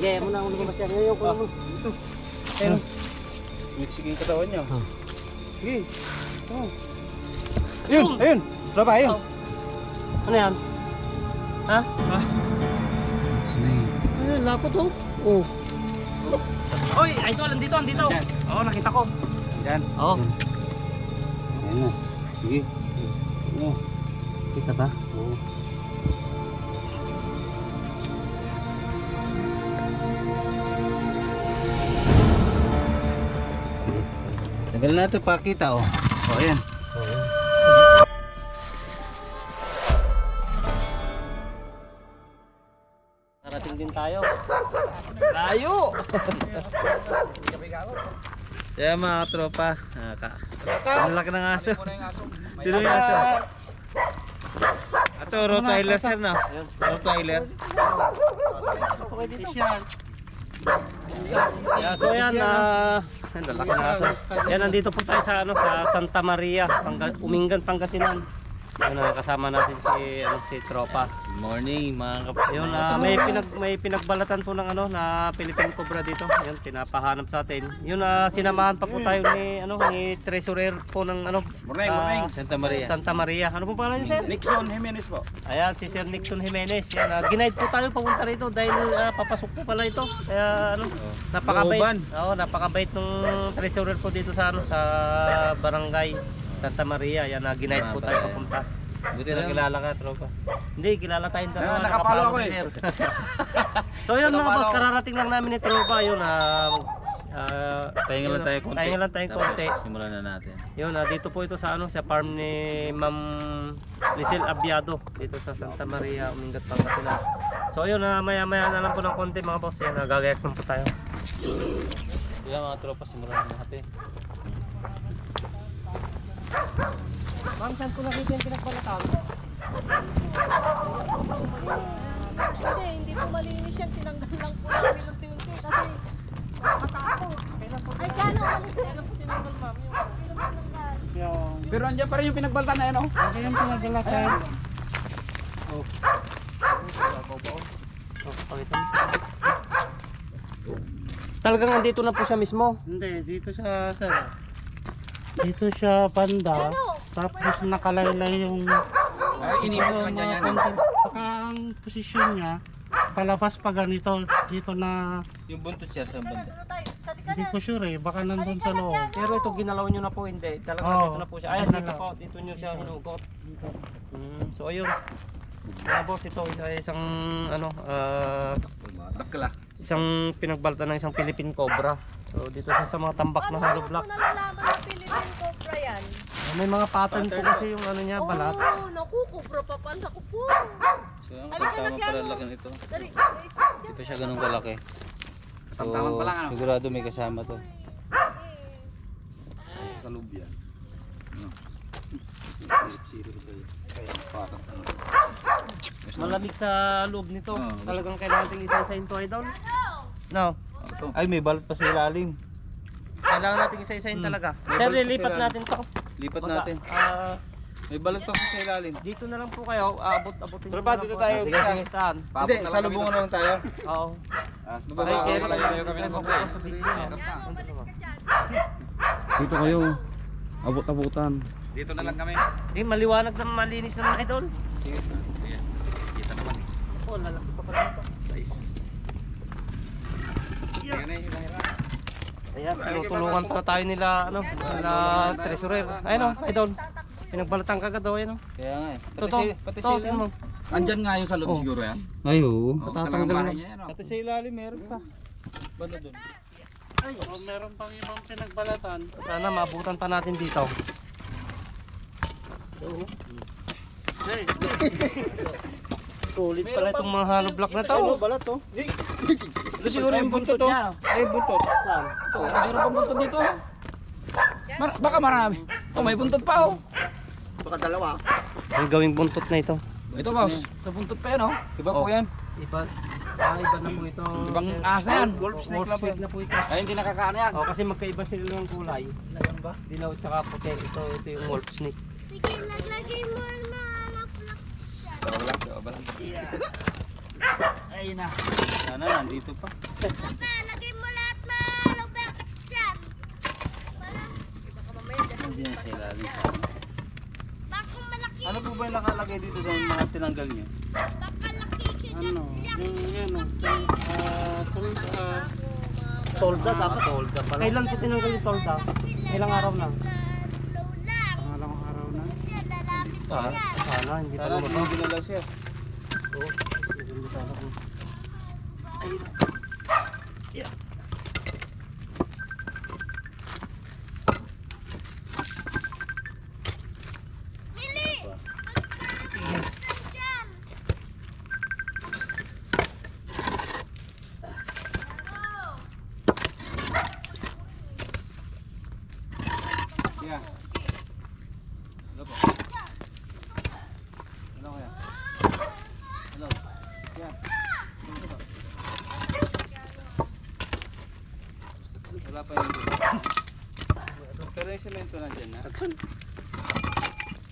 Sige, mo na ako lumabas yan. Ngayon ko naman. Ito. Ayun. Mexican katawan niya. Sige. Oh. Ayun, ayun. Tropa, ayun. Ano yan? Ha? Snake. Ay, lapot oh. Oh. Oy, idol, andito, andito. Oo, nakita ko. Yan. Oo. Ayan na. Sige. Oo. Kita ba? Oo. Tagal na ito pakita oh. Oh, ayan. Narating din tayo. Layo! Kaya mga tropa, ang laki ng aso. Sino yung aso? Ito, Rottweiler sir no? Rottweiler. Yeah, so yan, laki na aso. Yan, nandito po tayo sa, sa Santa Maria, Umingan, Pangasinan. Yun, kasama natin si Tropa. Good morning mga kapatid. Yun, may pinagbalatan po ng na Philippine Cobra dito. Yun, pinapahanap sa atin. Yun, sinamahan pa po tayo ni treasurer po ng Morning. Santa Maria. Santa Maria. Ano po pangalan niya, sir? Nixon Jimenez po. Ayan, si Sir Nixon Jimenez. Yan, ginaid po tayo papunta rito dahil papasok po pala ito. Kaya napakabait. Oo, napakabait ng treasurer po dito sa sa barangay Santa Maria. Yan, ginaid po tayo papunta. Buti na kilala ka, tropa. Hindi, kilala tayong dalawa. Nakapalo ako eh. So yun mga boss, kararating lang namin ni Tropa. Yun, Pahinga lang tayo konti. Pahinga lang tayong konti. Simulan na natin. Yun, dito po ito sa sa farm ni Ma'am Lisel Abiado dito sa Santa Maria, Umingat, Pangasinan. So yun, maya-maya na lang po ng konti mga boss. Yan, gagayak lang po tayo. Yan mga tropa, simulan na natin. Ma'am, saan po nakita yung pinagbalatan? Hindi po malinis yan. Tinanggal lang po namin ng tiunti kasi matakot. Ay, gano'n umalis. Kailan po tinanggal, ma'am? Pero andyan pa rin yung pinagbaltan na yan oh. Kaya yung pinagbalatan. Oh. Talagang andito na po siya mismo? Hindi, dito siya dito siya banda. Tapos nakalaylay yung Iniwan naman dyan yan. Saka ang posisyon niya palabas pa ganito dito na Yung buntot siya sa banda. hindi ko sure eh, baka nandun sa loob. Pero ito ginalaw nyo na po, hindi. Talagang Oo. dito na po siya. Ayan, dito po. Dito nyo siya hinugot. So ayun. Mga boss, ito isang Bakla. isang pinagbalta ng isang Philippine Cobra. So dito siya sa mga tambak na hollow block. Ano nalalaman na Philippine Cobra yan? May mga pattern po kasi yung niya, balat. Oo, naku, Cobra pa pala ko po. So ang Halika na, tama pala Kiano. laki nito. Dali, may isa dyan. Hindi pa siya ganun kalaki. Katamtaman pa lang ano. Sigurado may kasama to. Sa loob yan. Malamig sa loob nito. Oo. Talagang kailangan natin isa-isahin to, idol. No. Ay, may balat pa sa ilalim. Kailangan natin isa-isahin talaga. Sir, lilipat natin to. Lipat Baka, natin. May balat pa sa ilalim. dito na lang po kayo. Abutin Pero nyo ba, na lang dito po. tayo. Sige, sige, saan? Hindi, salubungan na lang tayo. Oo. Bababa Ay, ako. kailan kami ng Sa video. Dito kayo, abot-abutan. Dito na lang kami. Maliwanag na malinis naman, idol. Kita naman eh. Oh, lalaki pa pala ito. Size. Yan eh, hirap. Ayan, tinutulungan pa tayo nila, treasurer. Ayun idol. Pinagbalatan ka agad daw, ayun Kaya nga eh. Totoo, Pati totoo, sa tingnan mo. Andyan nga yung sa loob siguro yan. Ay, oo. Matatanggal Talagang na. bahay niya yan oh. Pati sa ilalim meron pa. Banda doon. So, meron pang ibang pinagbalatan. Sana maabutan pa natin dito. Hey, Sulit pala itong mga hollow block na to. Ano, balat to? Ito siguro yung buntot niya. Ay, buntot. Saan? Ito, mayroon pang buntot dito oh. Baka marami. Oh, may buntot pa oh. Ang gawing buntot na ito. Ito boss, sa buntot pa yan oh. Iba po yan. Iba na po ito. Ibang ahas na yan. Wolf snake lang po yan. na po ito. Ay, hindi nakakaano yan. Oh, kasi magkaiba sila ng kulay. Ba? Dilaw tsaka puti. Ito yung wolf snake. Sige, naglagay mo na laplak. Wala, wala. Ay, Ay na. Sana nandito pa. Lagay mo lahat na lubak dyan. Wala. Baka mamaya dyan. Nandiyan sa ilalim. Baka malaki. Ano po ba yung nakalagay dito sa mga tinanggal niyo? Baka laki siya dyan. Ano? Yung yan o. Tolda dapat. Tolda pala. Kailan po tinanggal yung tolda? Ilang araw na? Low lang. Pangalang araw na. Yan, lalapit sa Sana. yan. Sana, hindi pa Sana lumabas. tumigil na lang siya. Oo. Hindi sana kung... Mili! Dyan. Yeah. Hello po. Hello kaya. Hello. Yeah. Wala pa yung pero yung semento nandyan na.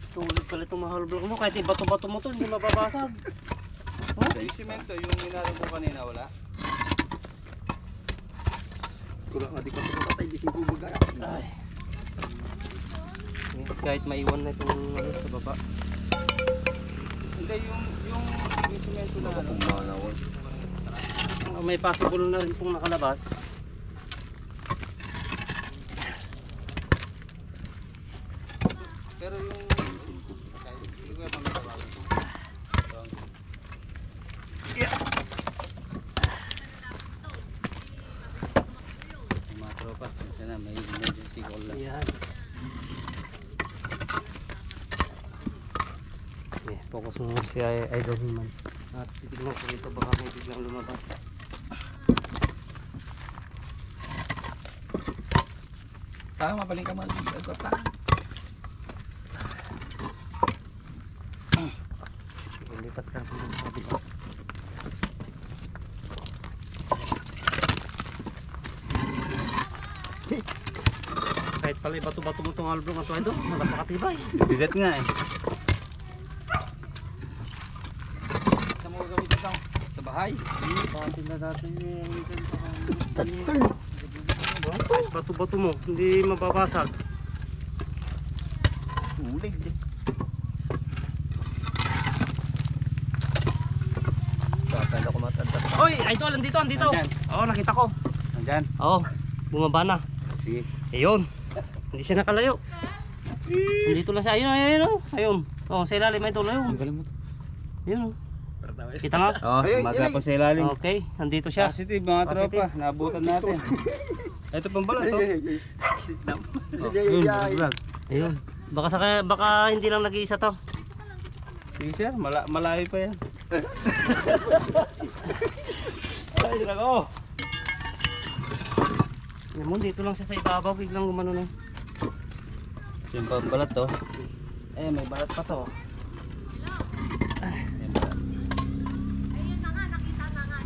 Sulit pala itong mahal block mo. Kahit ibato-bato mo to, hindi mababasag. Yung semento, yung inaro mo kanina wala? Ay. Kahit maiwan na itong ano, sa baba. Hindi, yung semento na ano. May possible na rin pong nakalabas. Pero yung hindi ko yung pangalawa. Yung mga tropa, sana may emergency call lang. Ayan. Okay, focus mo si Idol Himan. At titignan ko dito baka may biglang lumabas. Tayo mapaling ka man. Lipat ka po ng sabi ko. Kahit pala ibato-bato mo itong album at ito, napakatibay. Bigat nga eh. Sa mga gamit sa bahay. Pati na natin yung Kahit bato-bato mo, hindi mababasag. Sulig eh. Bakal ako matanda. Oy, idol, andito. Nandyan. Oo, nakita ko. Nandyan. Oo, bumaba na. Sige. Ayun. Hindi siya nakalayo. Nandito lang siya. Ayun. Ayun. Oh, sa ilalim ito ayun. Galing mo. Ayun. Kita nga. Oh, sumaga pa sa ilalim. Okay, nandito siya. Positive mga tropa, naabutan natin. Ito pang balat oh. Ayun. Baka hindi lang nag-iisa to. Sige sir, malayo pa yan. Ay, nako. Alam mo, dito lang siya sa ibabaw, biglang gumano na. Yung pang balat to. Eh, may balat pa to. May balat. Ayun na nga, nakita na nga.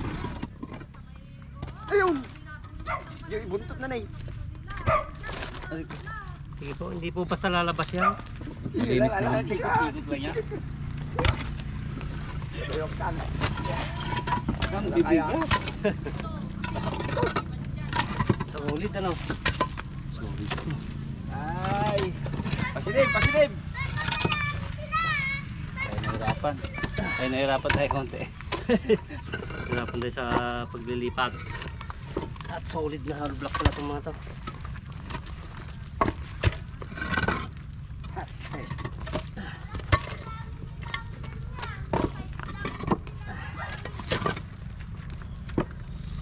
Yung buntot na eh. Sige po, hindi po basta lalabas yan. Linis na. Ikot lang niya. Ang bibigat. Sa ulit, ano? Ay. Pasilib. Ay nahirapan tayo konti. Hirapan tayo sa paglilipat. At solid na hollow block pala itong mga to.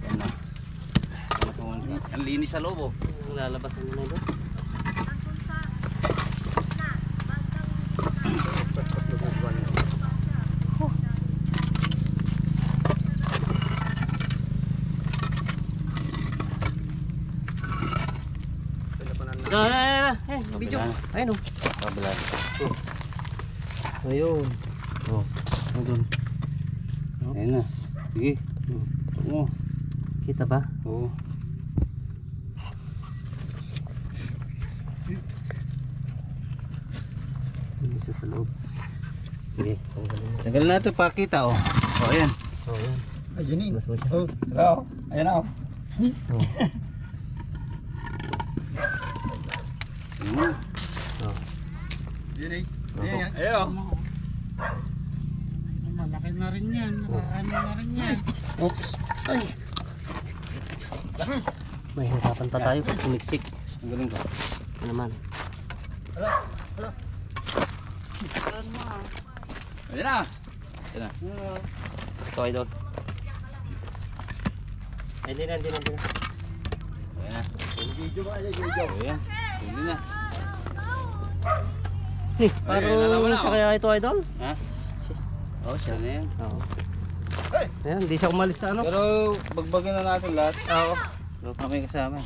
Yan na. Ang linis sa loob oh. Ang lalabasan nyo na ito. Andun sa bandang Video. Ayun o. Kabila. Ayun. Oh. Ayun. Ayun na. Sige. Oo. Kita ba? Oo. Yung isa sa loob. Sige. Tagal na ito pakita oh. Oh, ayan. Oh, yan. Ayun eh. Mas mo siya. Oh. Oo. Ayan na, oh. Yun eh. Ayan. Ayan, oh. Malaki na rin yan. Nakarami na rin yan. Oops. Ay. May hirapan pa tayo pag tumiksik. Ang galing ko. Ano naman. Ayan na. Ito idol. Ay, di na. Ayan na. Ayan. Huli na. Parang siya kaya ito idol? Ha? Oh, siya na yan. Oo. Ayan, hindi siya umalis sa ano. Pero bagbagin na natin lahat. Oo. Huwag kami kasama.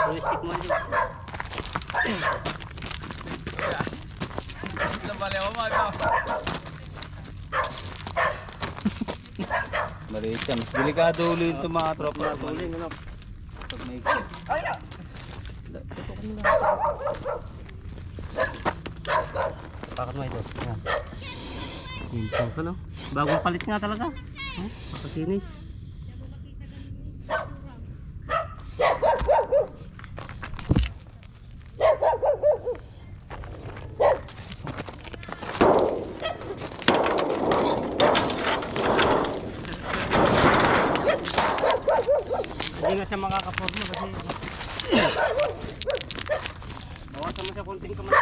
Yung stick mo dyan. Maliit siya. Mas delikado ulit ito mga tropa. Tuloy, ano? Pag may Bakit mo ito? Ayan. Simpang ka no? Bagong palit nga talaga. Oh, makakinis. Hindi na siya makakaporma kasi bawasan mo siya konting kamay.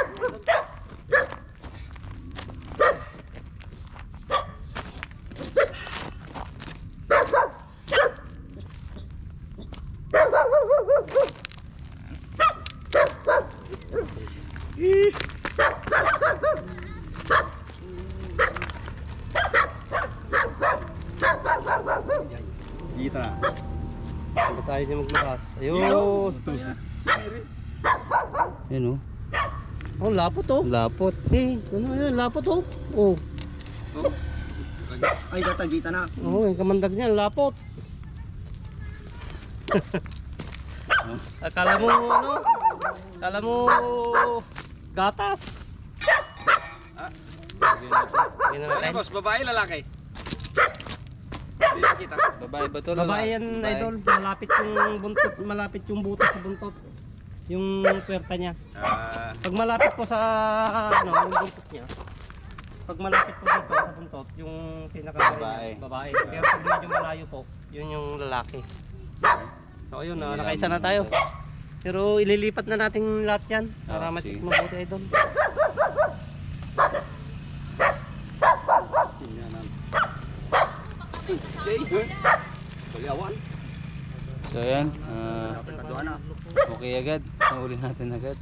Kita na. Hindi tayo niya maglakas. Ayun! Yan oh. Oh, lapot oh. Lapot. Eh, ano yan? Lapot oh. Oh. Ay, katagita na. Oo, yung kamandag niya, lapot. Akala mo ano? Akala mo gatas. Yan na natin. Boss, babae, lalaki? Hindi nakita. Babae ba to? Babae yan, Babae. idol. Malapit yung buntot, malapit yung butas sa buntot. Yung puwerta niya. Pag malapit po sa ano, yung buntot niya. Pag malapit po dito sa buntot, yung Babae. babae. Pero pag medyo malayo po, yun yung lalaki. So ayun, nakaisa na tayo. Pero ililipat na natin lahat yan para Ah, ma-check sige. mabuti idol. So yan. Okay agad. Nahuli natin agad.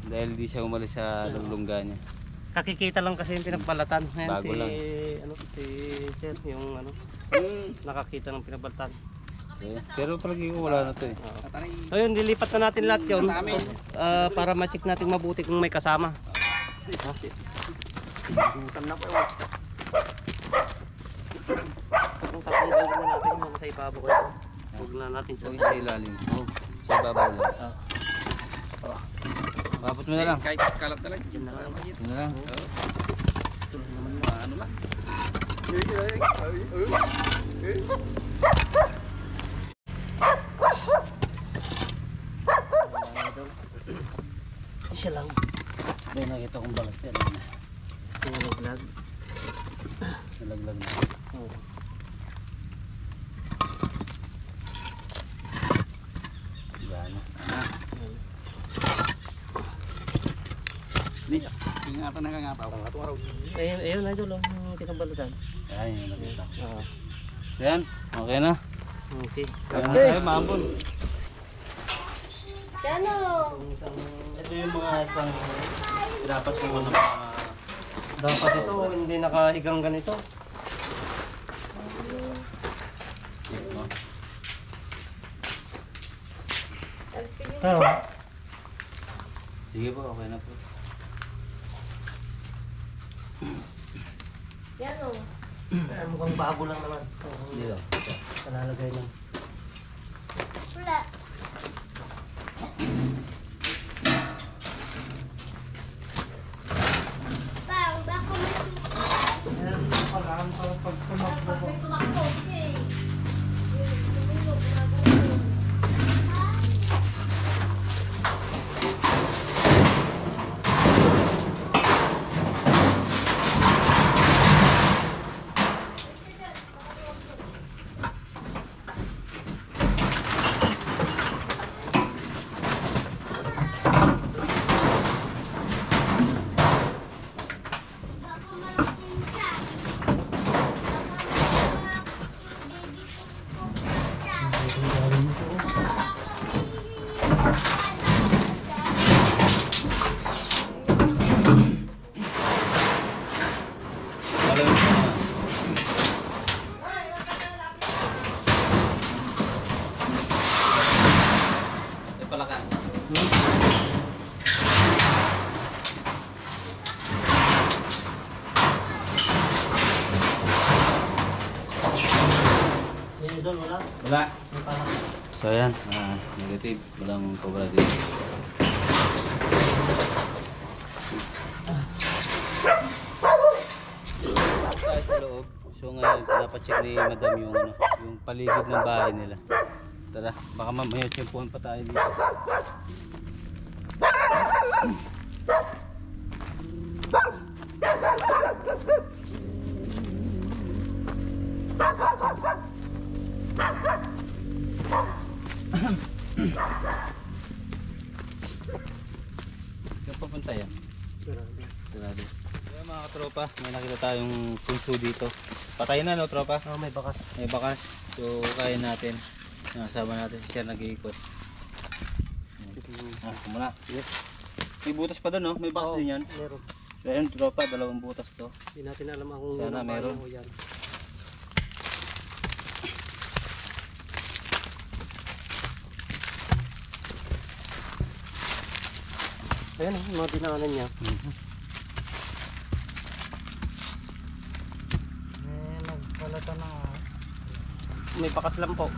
Dahil di siya umalis sa lulungga niya. Kakikita lang kasi yung pinagbalatan. Ayan, Bago lang. ano, si Sir, yung ano, nakakita ng pinagbalatan. Okay. Pero palagi ko wala na to eh. So yun, lilipat na natin lahat yun para ma-check natin mabuti kung may kasama. Kung tatanggalin na natin yung sa ibabaw ko ito. Huwag na natin sa Huwag sa ilalim. Sa babaw lang. Kapot mo na lang. Kahit kalat na lang. Yan na lang. Yun na lang. Ano lang. Isa lang. May nakita kong balas yan. Nalaglag. Nalaglag na. Oh. Gana. Ingatan na kangapaw. Ayun, ayun, idol, yung pinagbalatan. Ayan yung nakita. Oo. Yan. Okay na. Okay. Kaya na tayo maambon. Yan o. Ito yung mga isang pinapas ko ng mga Dapat ito, hindi nakahigang ganito. Sige po, okay na po. Yan o. Mukhang bago lang naman. Dito. Nalalagay lang. Wala. Pa. palaka. Yun doon, wala. Wala. So ayan, negative. Walang cobra dito. Tayo sa loob. So ngayon, pinapacheck ni madam yung, yung paligid ng bahay nila. Tara, baka mamaya tiyempuhan pa tayo dito. Saan papunta yan? Sarado. Kaya mga katropa, may nakita tayong punso dito. Patay na no tropa? Oh, may bakas. May bakas. So kaya natin. Nasama natin si Sir nag-iikot. Kumuna. May butas pa doon no? May bakas din yan. Meron. So ayun tropa, 2 butas to. Hindi natin alam kung Sana meron. yan. Ayan, yung mga dinaanan niya. Nagkalata na nga. May bakas lang po.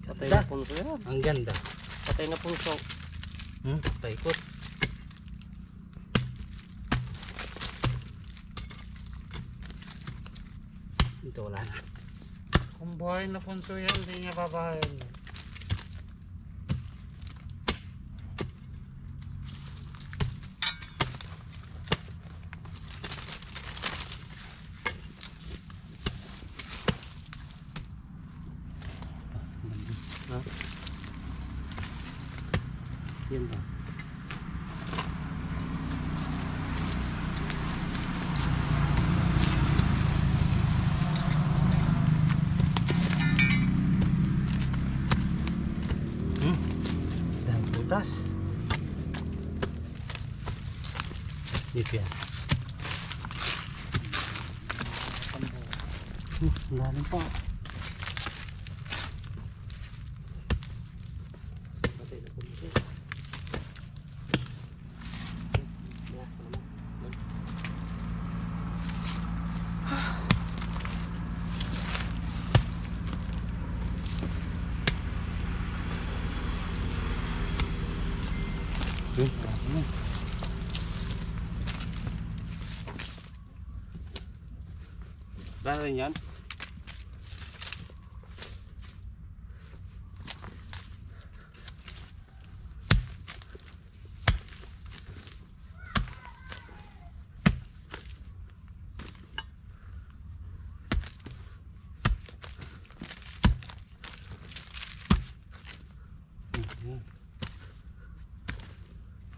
Patay na punso yan. Ang ganda. Patay na punso. Paikot. Ito wala na. Kung buhay na punso yan, hindi niya babahayan. Yan ba? Dahil butas. Dito yan. Lalim pa. Wala rin yan.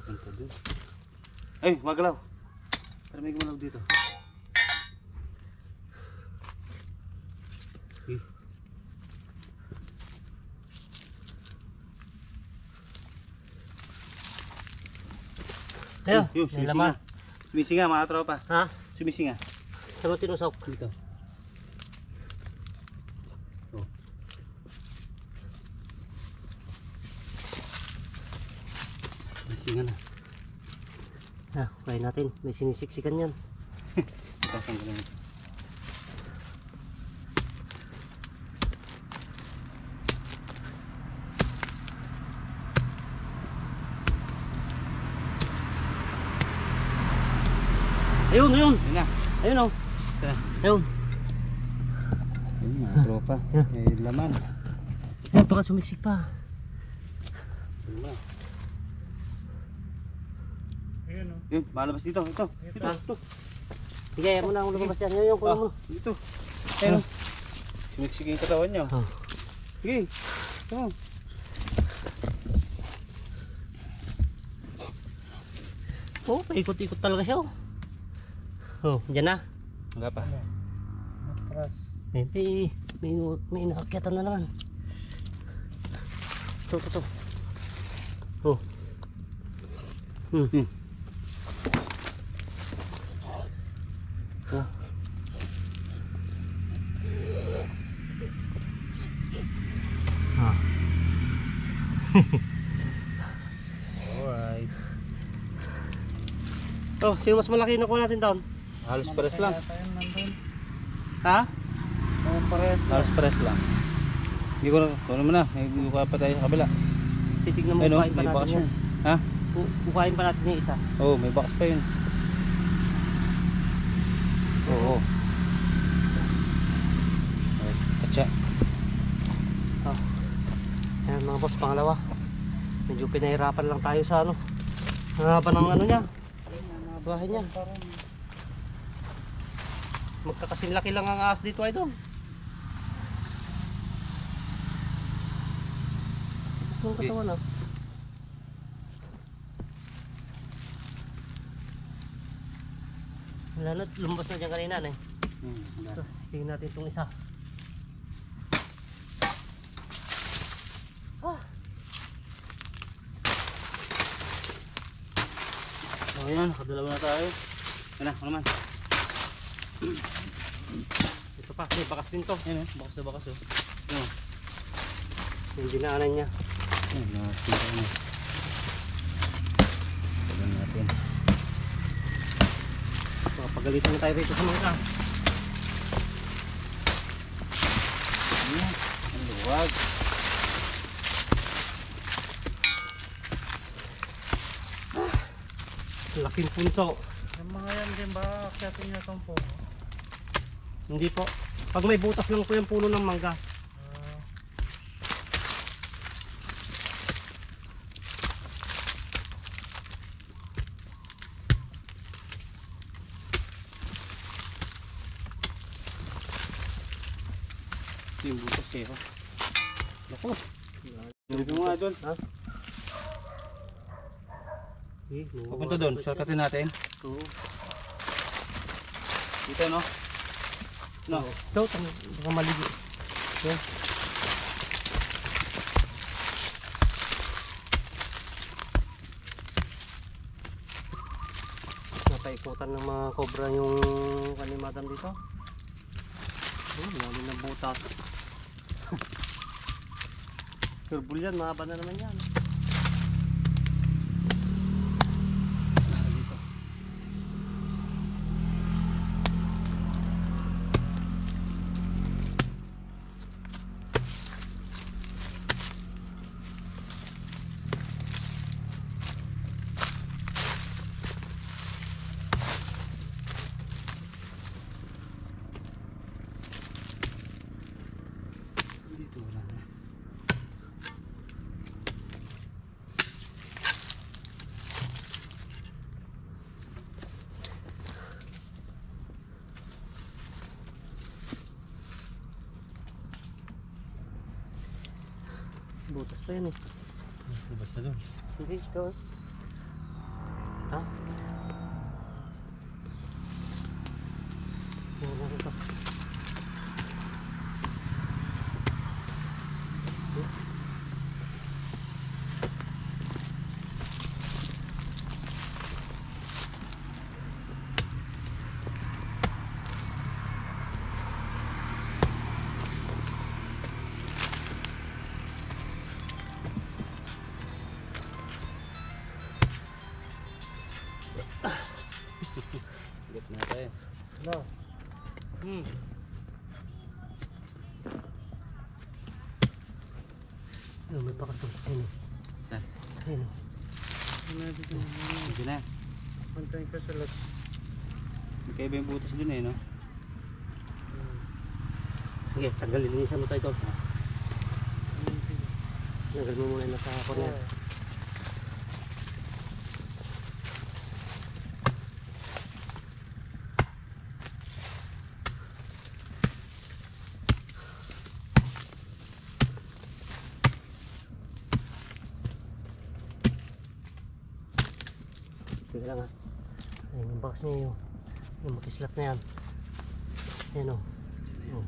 Punta dun. Ay, magalaw. Para may gumalaw dito. Ayan, Yung may laman. sumisinga mga tropa. Ha? Sumisinga. Saan mo tinusok? Dito. Oh. Sumisinga na. Ah, kaya natin. May sinisiksikan yan. Pasang ko naman. Ayun, ayun. Yun na. Ayun o. Saan? Ayun. Yun mga tropa. May laman. Ayun, baka sumiksik pa. Yun na. Ayan o. Yun, malabas dito. Ito. Ito. Ito. Sige, ayaw mo na akong lumabas yan. Ayun, kunin mo. Dito. Ayun. Sumiksik yung katawan niya. Oh. Sige. Ito. Oh, paikot-ikot talaga siya oh. Oh, dyan na. Wala pa. Atras. May naakyatan na naman. Ito. Oh. Hmm. Oh. Ah. Alright. Oh, sino mas malaki na kuha natin doon? Halos pares lang. Ha? Halos pares lang. Hindi ko na, ano mo na, hindi ko pa tayo sa kabila. Titignan mo, Ayun, bukain pa may natin bakas yan. yun. Ha? Bukain pa natin yung isa. Oo, may bakas pa yun. Oo. Atsa. Ayan mga boss, pangalawa. Medyo pinahirapan lang tayo sa ano. Ang haba ng ano niya. Bahay niya. Magkakasing laki lang ang ahas dito ay doon. Gusto mong katawan ah. Wala na, lumbas na dyan kanina eh. Ito, tingnan natin itong isa. So ayan, nakadalawa na tayo. Yan na, ano naman. Ito pa, may bakas din to. Ayan o, bakas na bakas o. Ano? Yung dinaanan niya. Ayan, nakasira na. Tagal natin. Pagalitan na tayo rito sa mga. Ayan, ang luwag. Laking punso. Yung mga yan din ba, akyatin niya itong po. Hindi po. Pag may butas lang po yung puno ng mangga. Yung butas eh. Naku. Dito mo nga doon. Ha? Papunta doon, shortcutin natin. Oo. Dito no? No. Ito, baka maligi. Yan. Nataikutan ng mga cobra yung kanimadam dito. Lalo ng butas. Turbul yan, mahaba na naman yan. Butas pa yan eh. Basta doon. Hindi, ikaw eh. Ha? Wala na ito. Get na tayo. Hello. Ano, may pakasok sa inyo. Saan? Ayun. Hindi na. Pantayin ka sa lahat. Magkaiba yung butas dun eh no? Sige, tanggalin. Linisan mo tayo ito. Tanggal mo muna yung nasa corner. Sige lang ha. Ayun yung box niya yung makislap na yan. Ayan o. Oh.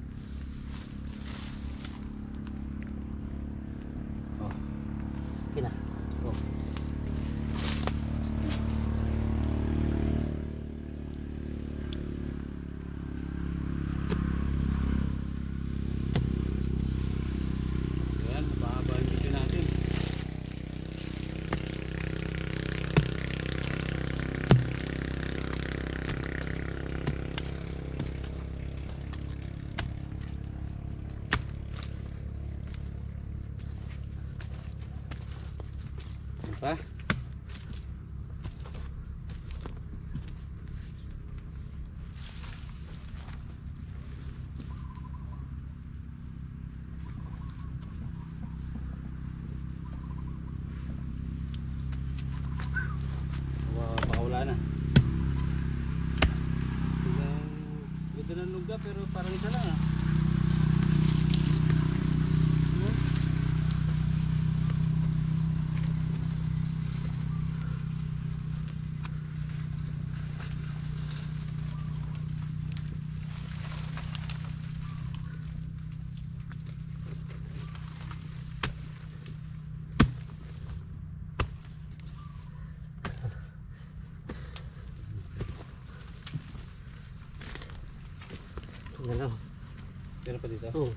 Kina. Oh. Yan, mababa yung video natin. Ano pa? Baka wala na. Ganda ng lugar pero parang isa lang ah. Yan lang. Meron pa dito? Oh.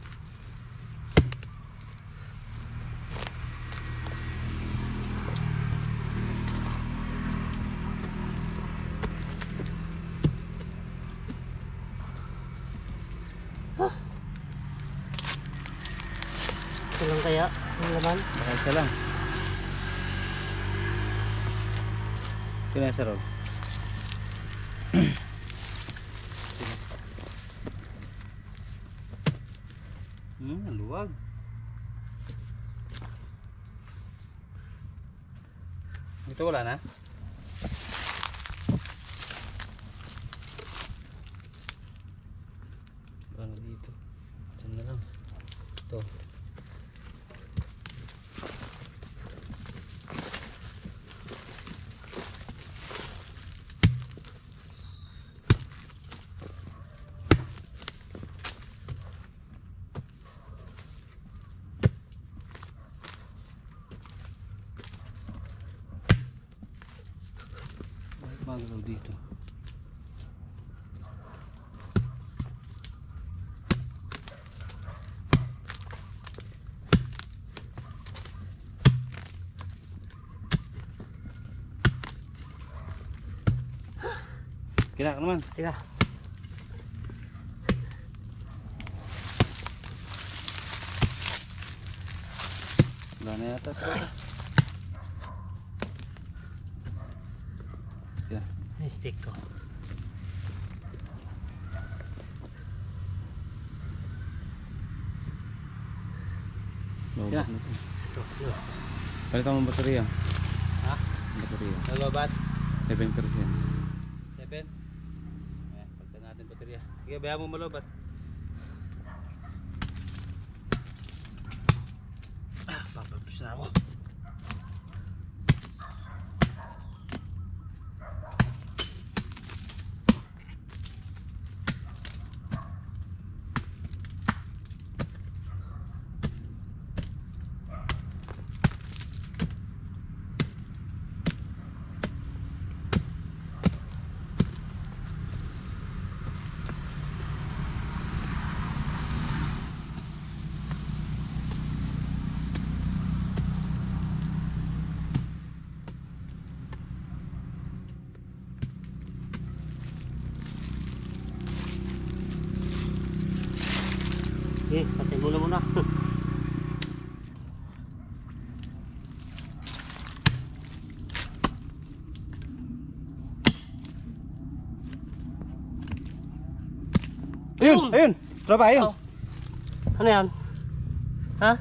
Ito lang kaya ang laman. Baka isa lang. Kinasa Rob. Ang luwag. Ito wala na? Ano dito? Diyan na lang. Ito. Magalaw dito. Kina ka naman. Tira. Wala na yata sa Yung stick ko. Kina. Ito. Yun. Palitan mo ang baterya. Ha? Ang baterya. Nalobat? 7%. 7? Ayan, palitan natin baterya. Sige, bayaan mo malobat. Papapus na ako. Okay, patay muna. Ayun! Ayun! Tropa, ayun! Oh. Ano yan? Ha?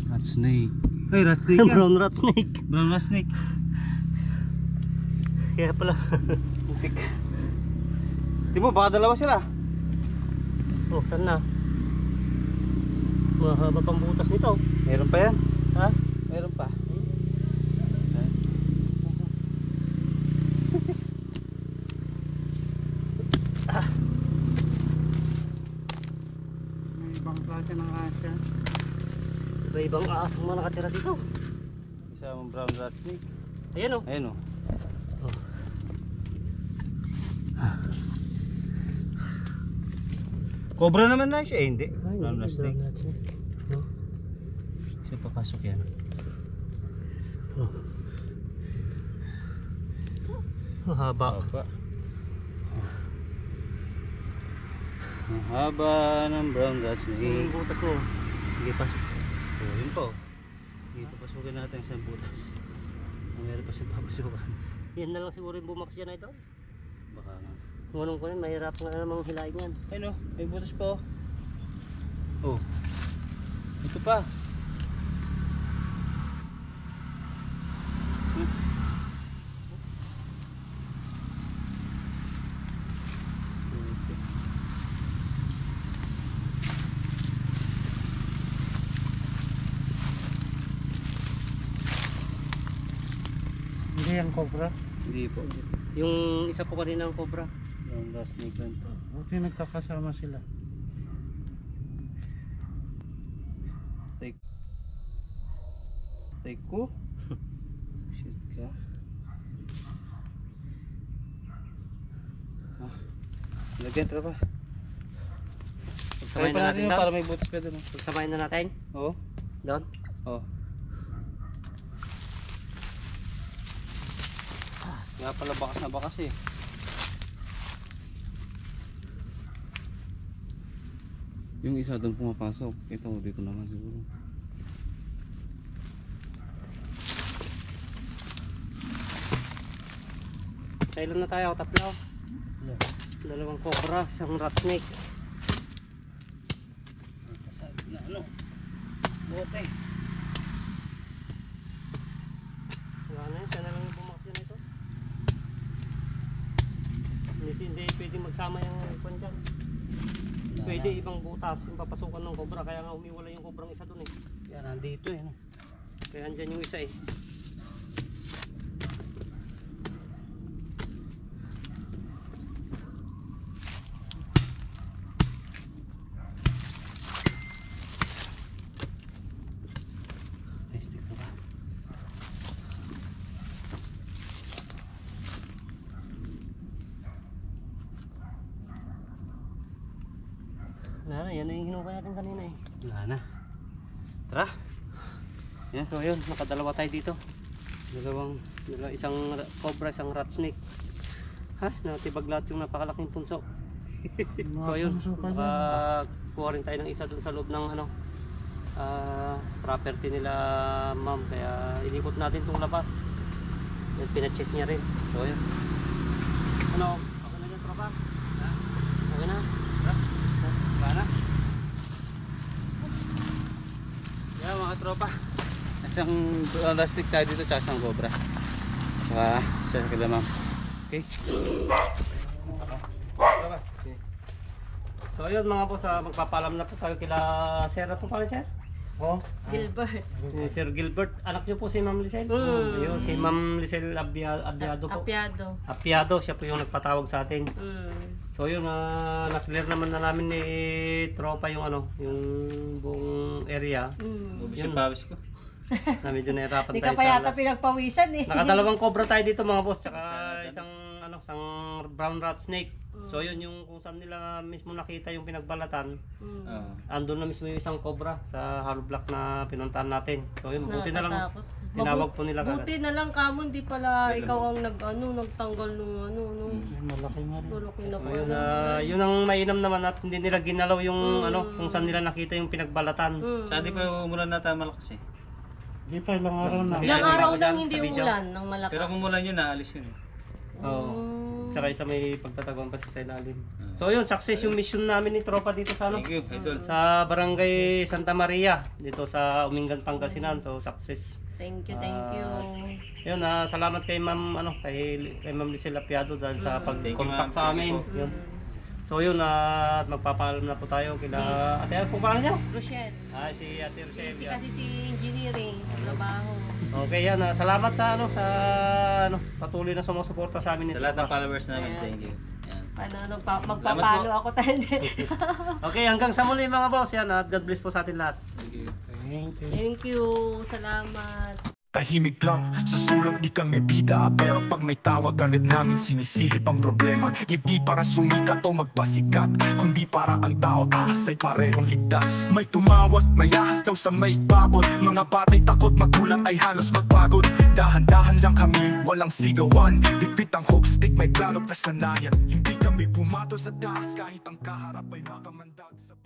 Rat snake. Ay, rat snake yan. Brown rat snake. Brown rat snake. Kaya pala. Putik. Di mo, baka dalawa sila. Oh, saan na? Mahaba pang butas nito. Meron pa yan. Ha? Meron pa. May ibang klase ng asya. Iba-ibang ahas ang mga nakatira dito. isang brown rat snake. Ayan oh. Ayun oh. Cobra naman na siya, hindi. Ay, Brown rat snake. brown rat snake. Oh. Siya papasok yan. Ang haba. Ang haba ng brown rat snake. Yung butas na yun. Sige, pasok. So, yun po. Dito pasukin natin sa butas. Meron pa siyang papasukan. Yan na lang siguro yung bumakas dyan na ito. Baka nga. Ngunong ko yun, mahirap nga namang hilain yan. Ayun oh, may butas pa oh. Oh. Ito pa. Hindi ang cobra. Hindi po. Yung isa po kanina ng cobra. Brown rat snake lang to. Buti nagkakasama sila. Take ko. Shit ka. Lagyan tropa. Pagsamahin na natin yun doon. para may butas pa doon. Pagsamahin na natin. Oo. Doon. Oo. Kaya pala bakas na bakas eh. Yung isa doon pumapasok. Ito dito naman siguro. Kailan na tayo? Tatlo. Dalawang cobra, isang rat snake. Sabi na ano. Bote. Wala na yun, siya na lang yung bumakas yun ito. Hindi pwedeng magsama yung kwan dyan. Pwede ibang butas yung papasukan ng cobra, kaya nga umiwala yung cobrang isa dun eh. Yan nandito eh. No? Kaya andyan yung isa eh. Ay, stick na ba? Wala na, yan na yung hinukay natin kanina eh. Wala na. Tara. Yan. So yun, nakadalawa tayo dito. Isang cobra, isang rat snake. Ha? Natibag lahat yung napakalaking punso. So yun, nakakuha rin tayo ng isa dun sa loob ng ano, property nila ma'am. Kaya inikot natin itong labas. Yan, pinacheck niya rin. So yun. Ano? Okay na dyan, tropa? Ha? Okay na? Wala na. Yan mga tropa. Isang elastic tayo dito tsaka isang cobra. Sa kila ma'am. Okay. So yun mga boss, magpapalam na po tayo kila Sir. Ano po pala Sir? Gilbert. Sir Gilbert, anak niyo po si Ma'am Lisel. Ayun, si Ma'am Lisel Abiado po. Apiado. Apiado, siya po yung nagpatawag sa atin. So yun, na-clear naman na namin ni tropa yung ano, yung buong area. Ubus Yun. yung pawis ko. Na medyo nahirapan Hindi tayo ka pa yata last. pinagpawisan eh. Nakadalawang cobra tayo dito mga boss, tsaka isang brown rat snake. So yun yung kung saan nila mismo nakita yung pinagbalatan. Andun na mismo yung isang cobra sa hollow block na pinuntahan natin. So yun, buti na lang Nakatakot. tinawag po nila kagad. Buti na lang kamo, hindi pala ikaw ang nagtanggal nung Malaki nga rin. malaki na So, pala. yun, yun ang mainam naman at hindi nila ginalaw yung ano kung saan nila nakita yung pinagbalatan. Sa di pa umulan na tayo malakas eh. Hindi pa ilang araw na. Ilang araw nang hindi Sa video. umulan ng malakas. Pero kung umulan yun, naalis yun eh. Oo. Saka isa may pagtataguan pa sa ilalim. So yun, success yung mission namin ni tropa dito sa ano. Thank you, idol. Sa Barangay Santa Maria dito sa Umingan, Pangasinan. So success. Thank you, thank you. Yun, salamat kay Ma'am kay Ma'am Lisel Apiado dahil sa pag-contact ma'am. sa amin. Yun. So yun, at magpapaalam na po tayo kila ate. Ano po pangalan niyo? Rochelle. Si Ate Rochelle. Kasi si engineering, trabaho. Okay, yan. Salamat sa patuloy na sumusuporta sa amin Sa nito. lahat ng followers namin, thank you. Yan. Magpapalo ako tayo din. Okay, hanggang sa muli mga boss. Yan, at God bless po sa atin lahat. Thank you. Thank you. Salamat. Tahimik lang, sa sulok di kami bida. Pero pag may tawag agad namin sinisilip ang problema. Hindi para sumikat o magpasikat, kundi para ang tao ahas ay parehong ligtas. May tumawat, may ahas daw sa may babot. Mga batay takot, magulang ay halos magpagod. Dahan-dahan lang kami, walang sigawan. Bigpit ang hook stick, may plano kasanayan. Hindi kami pumato sa dahas kahit ang kaharap ay nakamandag sa